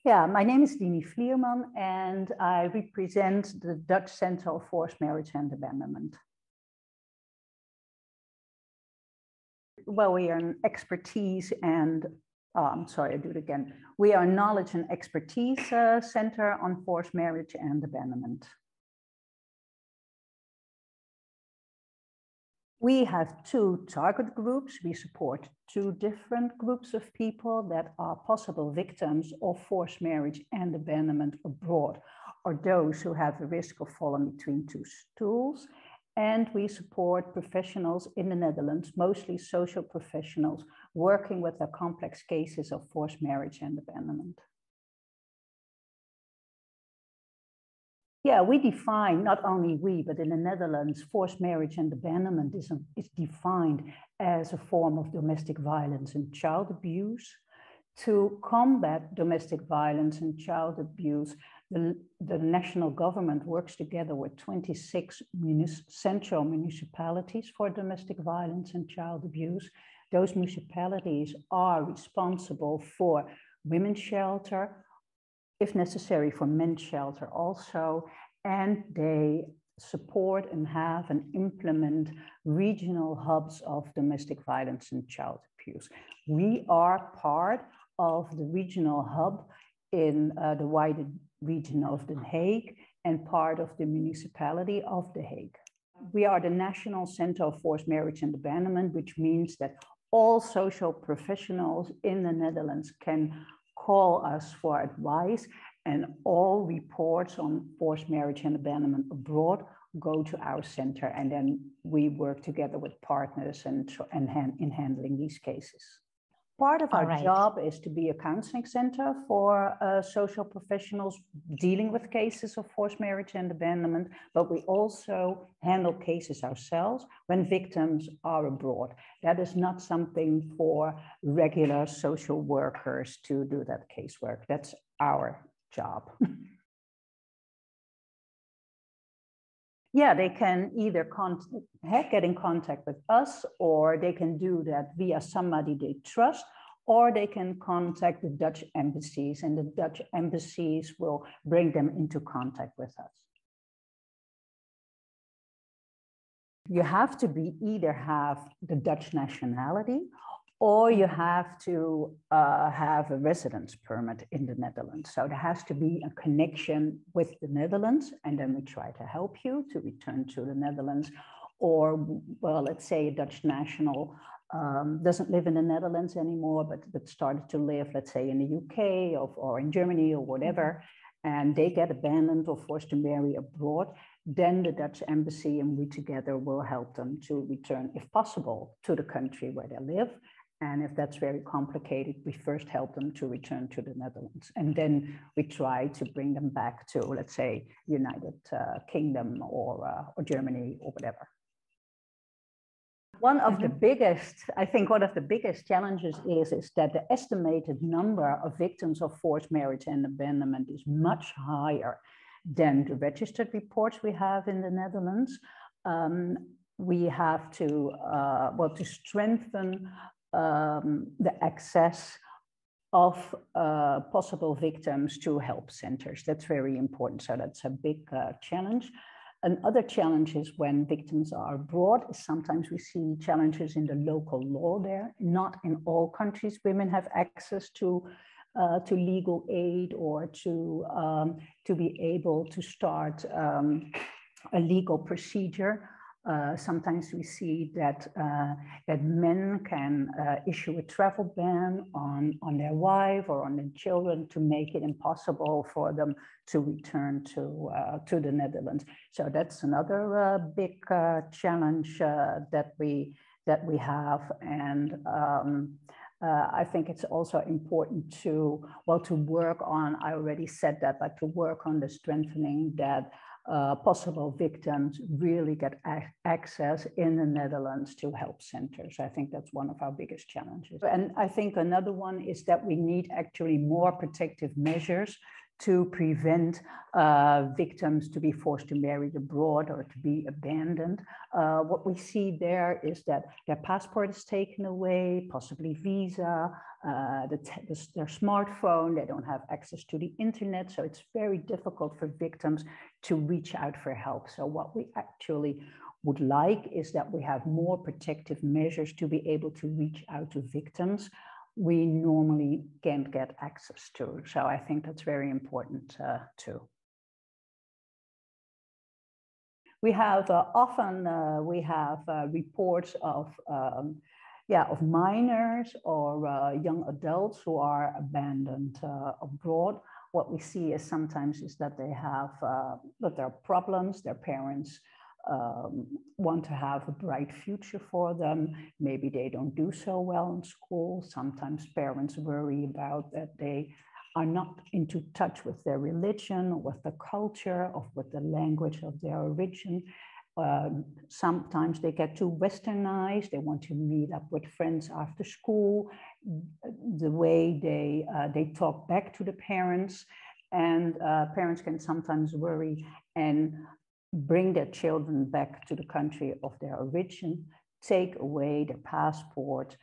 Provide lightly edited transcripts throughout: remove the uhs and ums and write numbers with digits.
Yeah, my name is Diny Fliermann and I represent the Dutch Center of Forced Marriage and Abandonment. Well, we are an expertise and, We are a knowledge and expertise center on forced marriage and abandonment. We have two target groups. We support two different groups of people that are possible victims of forced marriage and abandonment abroad, or those who have the risk of falling between two stools. And we support professionals in the Netherlands, mostly social professionals, working with the complex cases of forced marriage and abandonment. Yeah, we define, not only we, but in the Netherlands, forced marriage and abandonment is defined as a form of domestic violence and child abuse. To combat domestic violence and child abuse, the national government works together with 26 central municipalities for domestic violence and child abuse. Those municipalities are responsible for women's shelter, if necessary for men's shelter also, and they support and have and implement regional hubs of domestic violence and child abuse. We are part of the regional hub in the wider region of The Hague and part of the municipality of The Hague. We are the National Center of Forced Marriage and Abandonment, which means that all social professionals in the Netherlands can call us for advice, and all reports on forced marriage and abandonment abroad go to our center, and then we work together with partners in handling these cases. Part of our job is to be a counseling center for social professionals dealing with cases of forced marriage and abandonment, but we also handle cases ourselves when victims are abroad. That is not something for regular social workers to do that casework. That's our job. Yeah, they can either get in contact with us, or they can do that via somebody they trust, or they can contact the Dutch embassies, and the Dutch embassies will bring them into contact with us. You have to either have the Dutch nationality, or you have to have a residence permit in the Netherlands. So there has to be a connection with the Netherlands, and then we try to help you to return to the Netherlands. Or, well, let's say a Dutch national doesn't live in the Netherlands anymore, but started to live, let's say, in the UK or in Germany or whatever, and they get abandoned or forced to marry abroad. Then the Dutch embassy and we together will help them to return, if possible, to the country where they live. And if that's very complicated, we first help them to return to the Netherlands. And then we try to bring them back to, let's say, United Kingdom or Germany or whatever. One of the biggest challenges is that the estimated number of victims of forced marriage and abandonment is much higher than the registered reports we have in the Netherlands. We have to, to strengthen the access of possible victims to help centers. That's very important. So that's a big challenge. Another challenge is when victims are abroad. Sometimes we see challenges in the local law there. Not in all countries women have access to legal aid or to be able to start a legal procedure. Sometimes we see that men can issue a travel ban on their wife or on their children to make it impossible for them to return to the Netherlands. So that's another big challenge that we have, and I think it's also important to work on. I already said that, but to work on the strengthening that possible victims really get access in the Netherlands to help centers. I think that's one of our biggest challenges. And I think another one is that we need actually more protective measures to prevent victims to be forced to marry abroad or to be abandoned. What we see there is that their passport is taken away, possibly visa, their smartphone, they don't have access to the internet, so it's very difficult for victims to reach out for help. So what we actually would like is that we have more protective measures to be able to reach out to victims we normally can't get access to. So I think that's very important too. We have often reports of minors or young adults who are abandoned abroad. What we see is sometimes is that they have that there are problems. Their parents want to have a bright future for them. Maybe they don't do so well in school. Sometimes parents worry about that they are not into touch with their religion, or with the culture, or with the language of their origin. Sometimes they get too westernized. They want to meet up with friends after school. The way they talk back to the parents, and parents can sometimes worry and bring their children back to the country of their origin, take away their passport,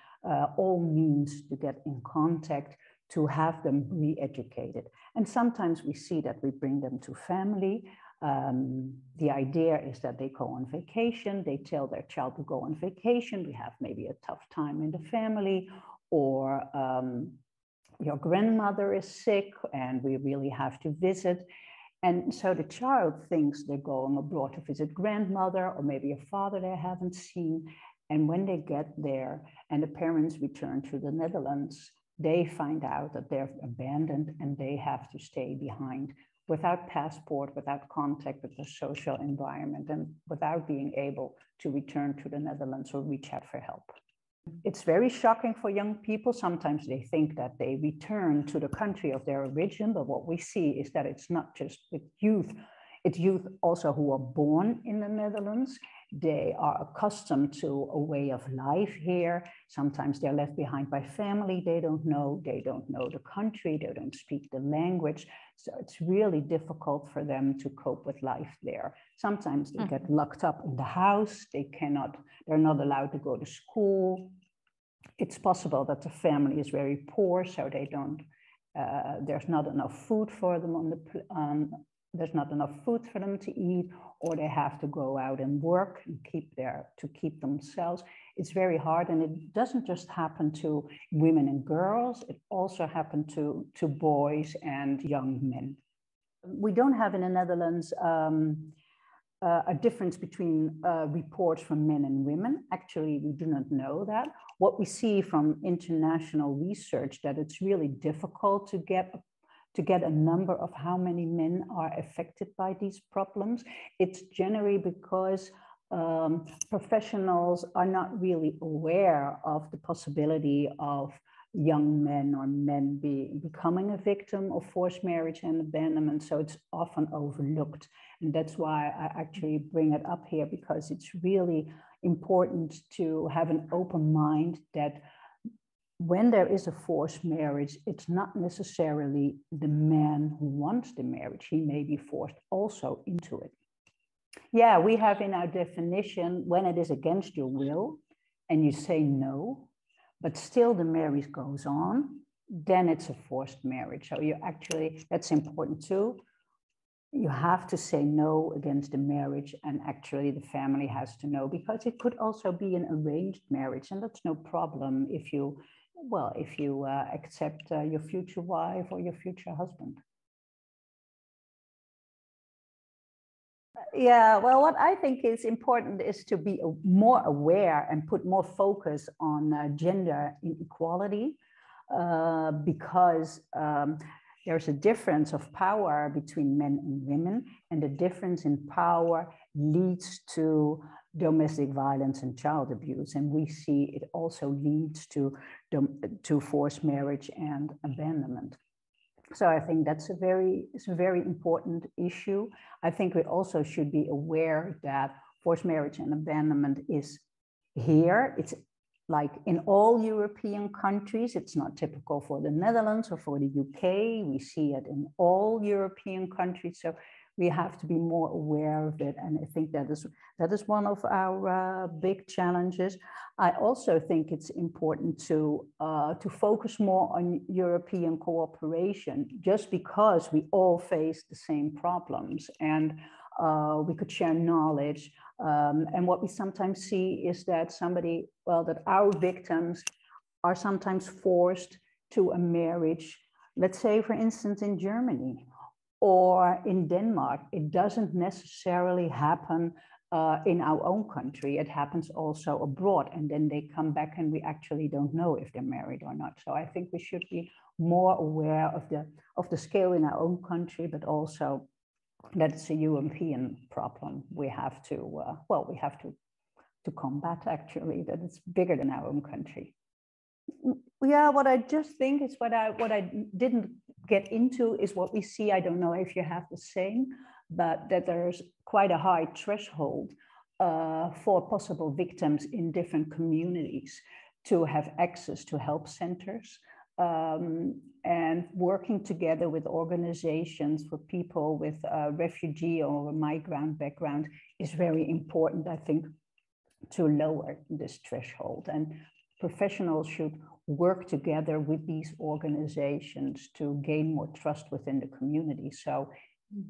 all means to get in contact, to have them re-educated. And sometimes we see that we bring them to family. The idea is that they go on vacation, they tell their child to go on vacation, we have maybe a tough time in the family, or your grandmother is sick and we really have to visit. And so the child thinks they're going abroad to visit grandmother or maybe a father they haven't seen. And when they get there and the parents return to the Netherlands, they find out that they're abandoned and they have to stay behind without passport, without contact with the social environment, and without being able to return to the Netherlands or reach out for help. It's very shocking for young people. Sometimes they think that they return to the country of their origin, but what we see is that it's not just with youth, it's youth also who are born in the Netherlands. They are accustomed to a way of life here. Sometimes they're left behind by family they don't know the country, they don't speak the language. So it's really difficult for them to cope with life there. Sometimes they get locked up in the house, they're not allowed to go to school. It's possible that the family is very poor, so they don't, there's not enough food for them there's not enough food for them to eat, or they have to go out and work and keep themselves. It's very hard, and it doesn't just happen to women and girls, it also happens to boys and young men. We don't have in the Netherlands a difference between reports from men and women. Actually, we do not know that. What we see from international research, that it's really difficult to get a number of how many men are affected by these problems. It's generally because professionals are not really aware of the possibility of young men or men becoming a victim of forced marriage and abandonment, so it's often overlooked. And that's why I actually bring it up here, because it's really important to have an open mind that when there is a forced marriage, it's not necessarily the man who wants the marriage. He may be forced also into it. Yeah, we have in our definition, when it is against your will and you say no, but still the marriage goes on, then it's a forced marriage. So you actually, that's important too. You have to say no against the marriage, and actually the family has to know, because it could also be an arranged marriage, and that's no problem if you accept your future wife or your future husband. Yeah, well, what I think is important is to be more aware and put more focus on gender inequality, because there's a difference of power between men and women, and the difference in power leads to domestic violence and child abuse. And we see it also leads to forced marriage and abandonment. So I think it's a very important issue. I think we also should be aware that forced marriage and abandonment is here. like in all European countries. It's not typical for the Netherlands or for the UK. We see it in all European countries. So we have to be more aware of it. And I think that is one of our big challenges. I also think it's important to focus more on European cooperation, just because we all face the same problems, and we could share knowledge. And what we sometimes see is that that our victims are sometimes forced to a marriage, let's say, for instance, in Germany or in Denmark. It doesn't necessarily happen in our own country. It happens also abroad, and then they come back and we actually don't know if they're married or not. So I think we should be more aware of the scale in our own country, but also that it's a European problem. We have to combat, actually, that it's bigger than our own country. Yeah, what I just think is what I didn't get into is what we see. I don't know if you have the same, but that there's quite a high threshold for possible victims in different communities to have access to help centers. And working together with organizations for people with a refugee or a migrant background is very important, I think, to lower this threshold. And professionals should work together with these organizations to gain more trust within the community. So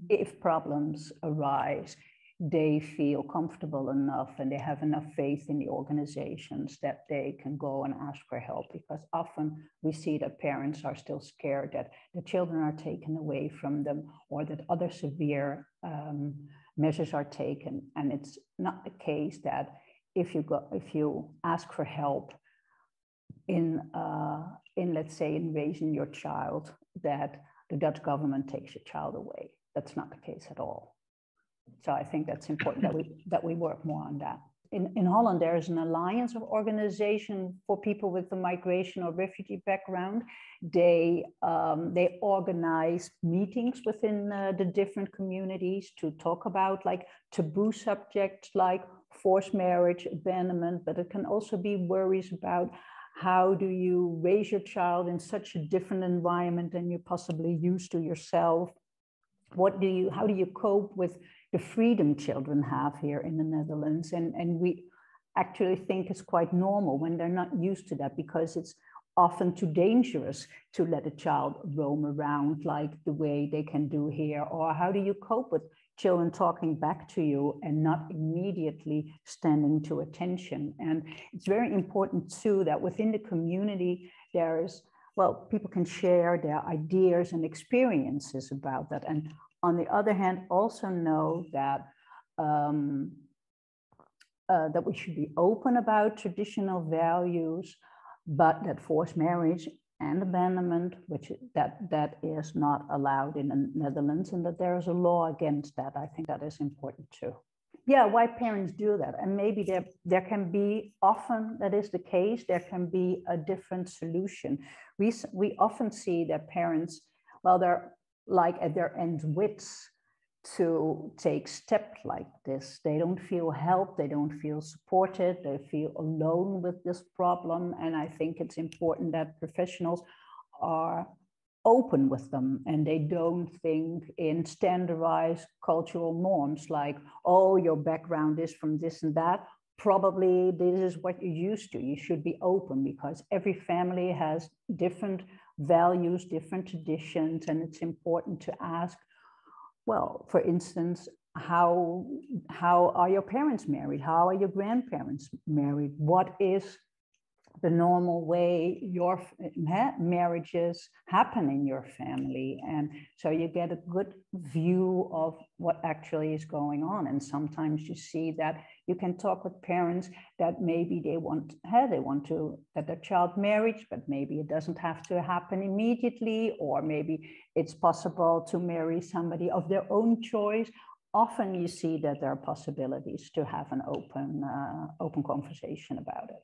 if problems arise, they feel comfortable enough and they have enough faith in the organizations that they can go and ask for help, because often we see that parents are still scared that the children are taken away from them, or that other severe measures are taken. And it's not the case that if you ask for help in let's say in raising your child, that the Dutch government takes your child away. That's not the case at all. So I think that's important that we work more on that. In Holland, there is an alliance of organizations for people with a migration or refugee background. They organize meetings within the different communities to talk about like taboo subjects like forced marriage, abandonment, but it can also be worries about how do you raise your child in such a different environment than you're possibly used to yourself. How do you cope with the freedom children have here in the Netherlands? And we actually think it's quite normal when they're not used to that, because it's often too dangerous to let a child roam around like the way they can do here. Or how do you cope with children talking back to you and not immediately standing to attention? And it's very important too that within the community people can share their ideas and experiences about that. And on the other hand, also know that that we should be open about traditional values, but that forced marriage and abandonment, that is not allowed in the Netherlands, and that there is a law against that. I think that is important too. Yeah, why parents do that. And maybe there can be, often that is the case, there can be a different solution. We often see that parents, they're like at their end wits to take steps like this. They don't feel helped, they don't feel supported, they feel alone with this problem. And I think it's important that professionals are open with them and they don't think in standardized cultural norms like, oh, your background is from this and that. Probably this is what you're used to. You should be open, because every family has different values, different traditions, and it's important to ask, well, for instance, how are your parents married? How are your grandparents married? What is the normal way your marriages happen in your family? And so you get a good view of what actually is going on. And sometimes you see that you can talk with parents that maybe they want to that their child marriage, but maybe it doesn't have to happen immediately, or maybe it's possible to marry somebody of their own choice. Often you see that there are possibilities to have an open conversation about it.